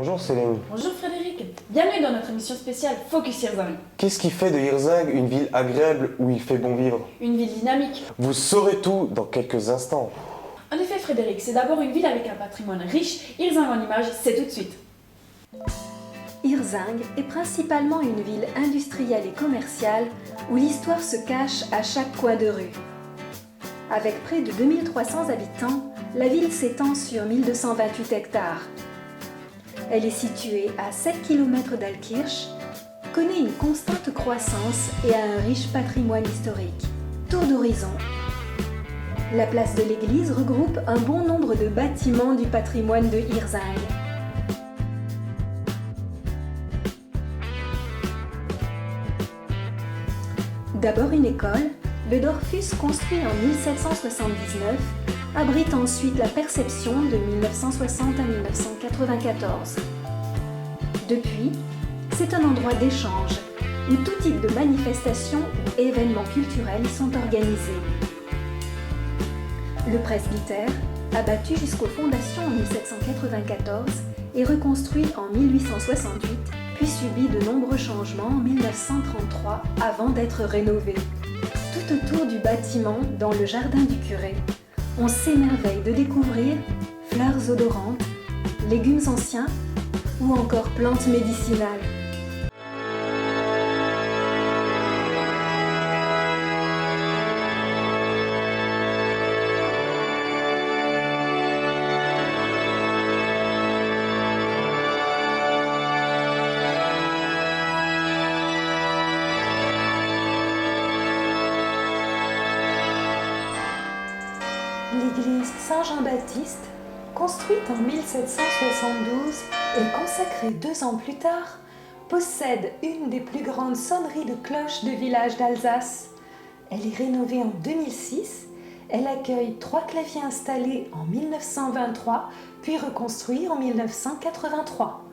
Bonjour Céline. Bonjour Frédéric, bienvenue dans notre émission spéciale Focus Hirzing. Qu'est-ce qui fait de Hirzing une ville agréable où il fait bon vivre? Une ville dynamique. Vous saurez tout dans quelques instants. En effet Frédéric, c'est d'abord une ville avec un patrimoine riche. Hirzing en images, c'est tout de suite. Hirzing est principalement une ville industrielle et commerciale où l'histoire se cache à chaque coin de rue. Avec près de 2300 habitants, la ville s'étend sur 1228 hectares. Elle est située à 7 km d'Altkirch, connaît une constante croissance et a un riche patrimoine historique. Tour d'horizon. La place de l'église regroupe un bon nombre de bâtiments du patrimoine de Hirzing. D'abord une école, le Dorfus construit en 1779, abrite ensuite la Perception de 1960 à 1994. Depuis, c'est un endroit d'échange où tout type de manifestations ou événements culturels y sont organisés. Le presbytère, abattu jusqu'aux fondations en 1794, est reconstruit en 1868, puis subit de nombreux changements en 1933 avant d'être rénové. Tout autour du bâtiment, dans le jardin du curé, on s'émerveille de découvrir fleurs odorantes, légumes anciens ou encore plantes médicinales. L'église Saint-Jean-Baptiste, construite en 1772 et consacrée 2 ans plus tard, possède une des plus grandes sonneries de cloches de village d'Alsace. Elle est rénovée en 2006, elle accueille 3 claviers installés en 1923, puis reconstruits en 1983.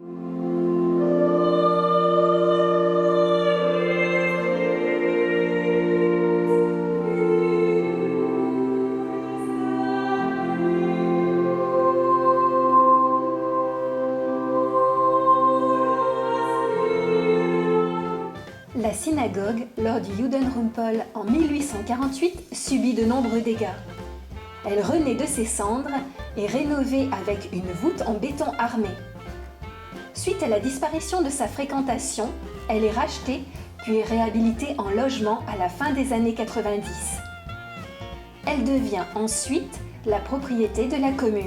La synagogue, lors du Judenrumpel en 1848, subit de nombreux dégâts. Elle renaît de ses cendres et rénovée avec une voûte en béton armé. Suite à la disparition de sa fréquentation, elle est rachetée puis réhabilitée en logement à la fin des années 90. Elle devient ensuite la propriété de la commune.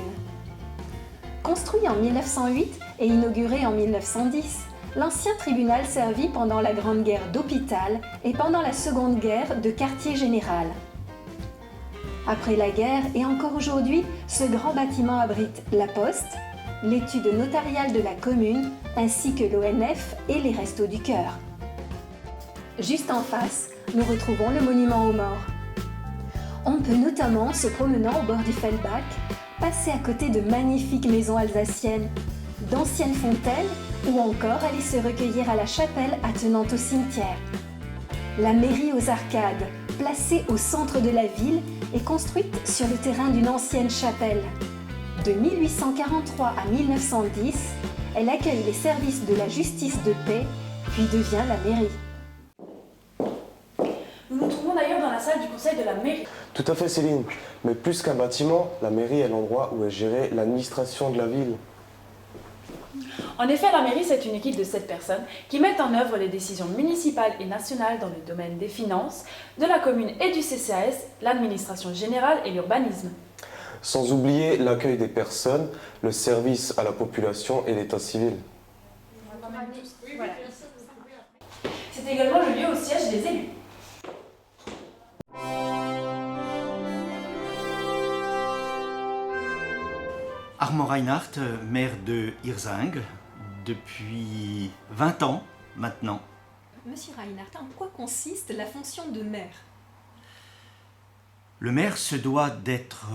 Construit en 1908 et inauguré en 1910, l'ancien tribunal servit pendant la Grande Guerre d'hôpital et pendant la Seconde Guerre de quartier général. Après la guerre et encore aujourd'hui, ce grand bâtiment abrite la poste, l'étude notariale de la commune ainsi que l'ONF et les Restos du Cœur. Juste en face, nous retrouvons le monument aux morts. On peut notamment, se promenant au bord du Feldbach, passer à côté de magnifiques maisons alsaciennes, d'anciennes fontaines ou encore aller se recueillir à la chapelle attenante au cimetière. La mairie aux arcades, placée au centre de la ville, est construite sur le terrain d'une ancienne chapelle. De 1843 à 1910, elle accueille les services de la justice de paix, puis devient la mairie. Nous nous trouvons d'ailleurs dans la salle du conseil de la mairie. Tout à fait Céline, mais plus qu'un bâtiment, la mairie est l'endroit où est gérée l'administration de la ville. En effet, la mairie, c'est une équipe de 7 personnes qui mettent en œuvre les décisions municipales et nationales dans le domaine des finances, de la commune et du CCAS, l'administration générale et l'urbanisme. Sans oublier l'accueil des personnes, le service à la population et l'état civil. C'est également le lieu au siège des élus. Armand Reinhardt, maire de Hirzing, depuis 20 ans maintenant. Monsieur Reinhardt, en quoi consiste la fonction de maire ? Le maire se doit d'être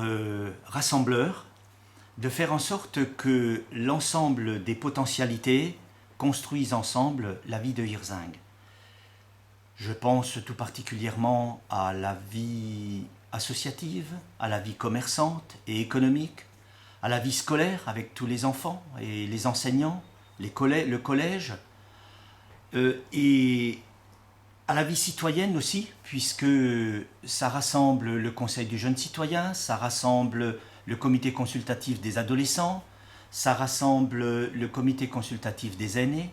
rassembleur, de faire en sorte que l'ensemble des potentialités construisent ensemble la vie de Hirzing. Je pense tout particulièrement à la vie associative, à la vie commerçante et économique, à la vie scolaire avec tous les enfants et les enseignants, le collège, et à la vie citoyenne aussi, puisque ça rassemble le Conseil du jeune citoyen, ça rassemble le comité consultatif des adolescents, ça rassemble le comité consultatif des aînés.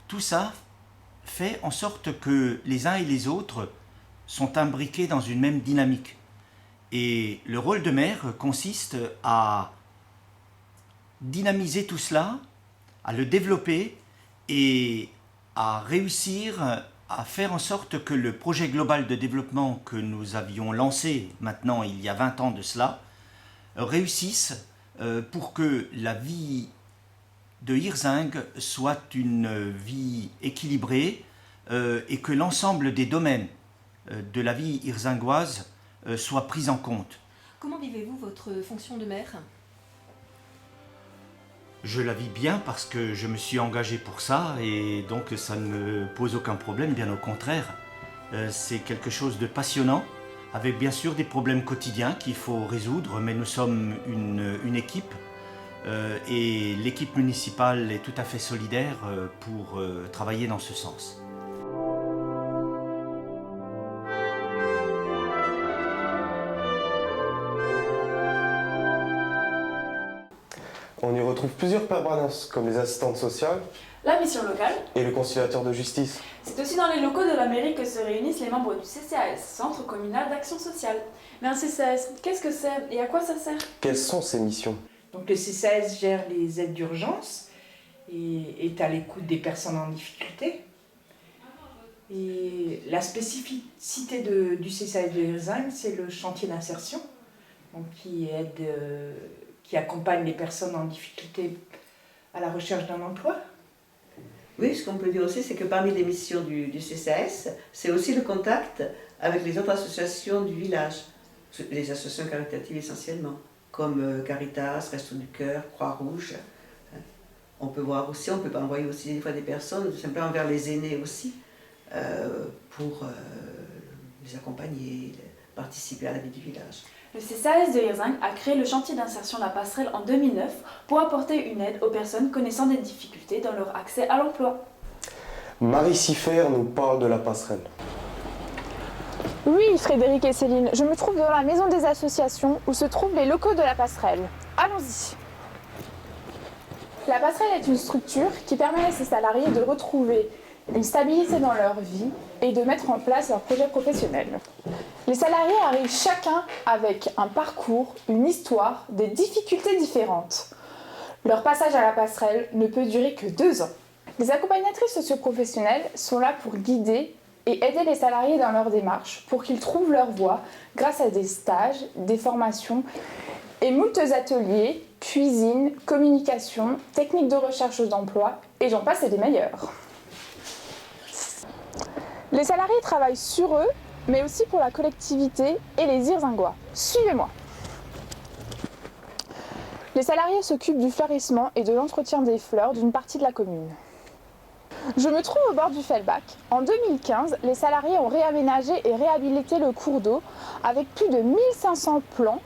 Tout ça fait en sorte que les uns et les autres sont imbriqués dans une même dynamique. Et le rôle de maire consiste à dynamiser tout cela, à le développer et à réussir à faire en sorte que le projet global de développement que nous avions lancé maintenant il y a 20 ans de cela réussisse pour que la vie de Hirzingue soit une vie équilibrée et que l'ensemble des domaines de la vie hirzingoise soient pris en compte. Comment vivez-vous votre fonction de maire ? Je la vis bien parce que je me suis engagé pour ça et donc ça ne me pose aucun problème, bien au contraire. C'est quelque chose de passionnant, avec bien sûr des problèmes quotidiens qu'il faut résoudre, mais nous sommes une équipe et l'équipe municipale est tout à fait solidaire pour travailler dans ce sens. On y retrouve plusieurs permanences, comme les assistantes sociales La mission locale. et le conciliateur de justice. C'est aussi dans les locaux de la mairie que se réunissent les membres du CCAS, Centre communal d'action sociale. Mais un CCAS, qu'est-ce que c'est et à quoi ça sert ? Quelles sont ses missions? Donc le CCAS gère les aides d'urgence et est à l'écoute des personnes en difficulté. Et la spécificité du CCAS de Hirzingue, c'est le chantier d'insertion, donc qui accompagne les personnes en difficulté à la recherche d'un emploi. Oui, ce qu'on peut dire aussi, c'est que parmi les missions du CCAS, c'est aussi le contact avec les autres associations du village, les associations caritatives essentiellement, comme Caritas, Restos du Cœur, Croix-Rouge. On peut envoyer aussi des fois des personnes, simplement vers les aînés aussi, pour les accompagner, participer à la vie du village. Le CCAS de Hirzingue a créé le chantier d'insertion La Passerelle en 2009 pour apporter une aide aux personnes connaissant des difficultés dans leur accès à l'emploi. Marie Siffer nous parle de la passerelle. Oui, Frédéric et Céline, je me trouve dans la maison des associations où se trouvent les locaux de la Passerelle. Allons-y. La Passerelle est une structure qui permet à ses salariés de retrouver une stabilité dans leur vie et de mettre en place leur projet professionnel. Les salariés arrivent chacun avec un parcours, une histoire, des difficultés différentes. Leur passage à la passerelle ne peut durer que 2 ans. Les accompagnatrices socioprofessionnelles sont là pour guider et aider les salariés dans leur démarche pour qu'ils trouvent leur voie grâce à des stages, des formations et moultes ateliers, cuisine, communication, techniques de recherche d'emploi et j'en passe et des meilleurs. Les salariés travaillent sur eux, mais aussi pour la collectivité et les Hirzingois. Suivez-moi. Les salariés s'occupent du fleurissement et de l'entretien des fleurs d'une partie de la commune. Je me trouve au bord du Fellbach. En 2015, les salariés ont réaménagé et réhabilité le cours d'eau avec plus de 1500 plants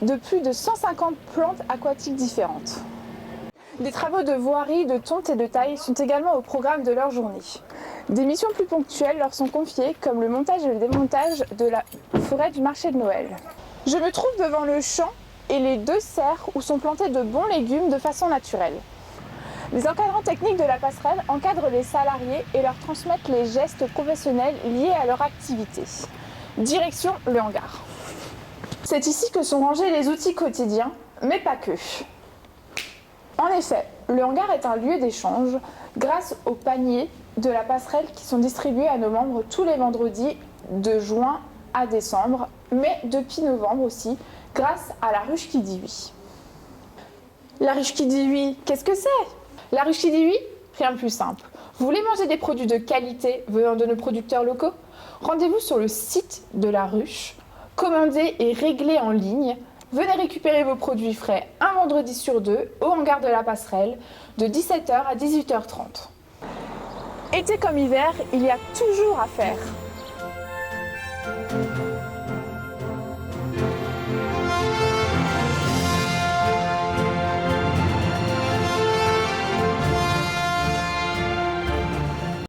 de plus de 150 plantes aquatiques différentes. Des travaux de voirie, de tonte et de taille sont également au programme de leur journée. Des missions plus ponctuelles leur sont confiées, comme le montage et le démontage de la forêt du marché de Noël. Je me trouve devant le champ et les 2 serres où sont plantés de bons légumes de façon naturelle. Les encadrants techniques de la passerelle encadrent les salariés et leur transmettent les gestes professionnels liés à leur activité. Direction le hangar. C'est ici que sont rangés les outils quotidiens, mais pas que. En effet, le hangar est un lieu d'échange grâce aux paniers de la passerelle qui sont distribués à nos membres tous les vendredis de juin à décembre, mais depuis novembre aussi, grâce à la ruche qui dit oui. La ruche qui dit oui, qu'est-ce que c'est ? La ruche qui dit oui, rien de plus simple. Vous voulez manger des produits de qualité venant de nos producteurs locaux ? Rendez-vous sur le site de la ruche, commandez et réglez en ligne. Venez récupérer vos produits frais un vendredi sur 2 au hangar de la passerelle de 17h à 18h30. Été comme hiver, il y a toujours à faire.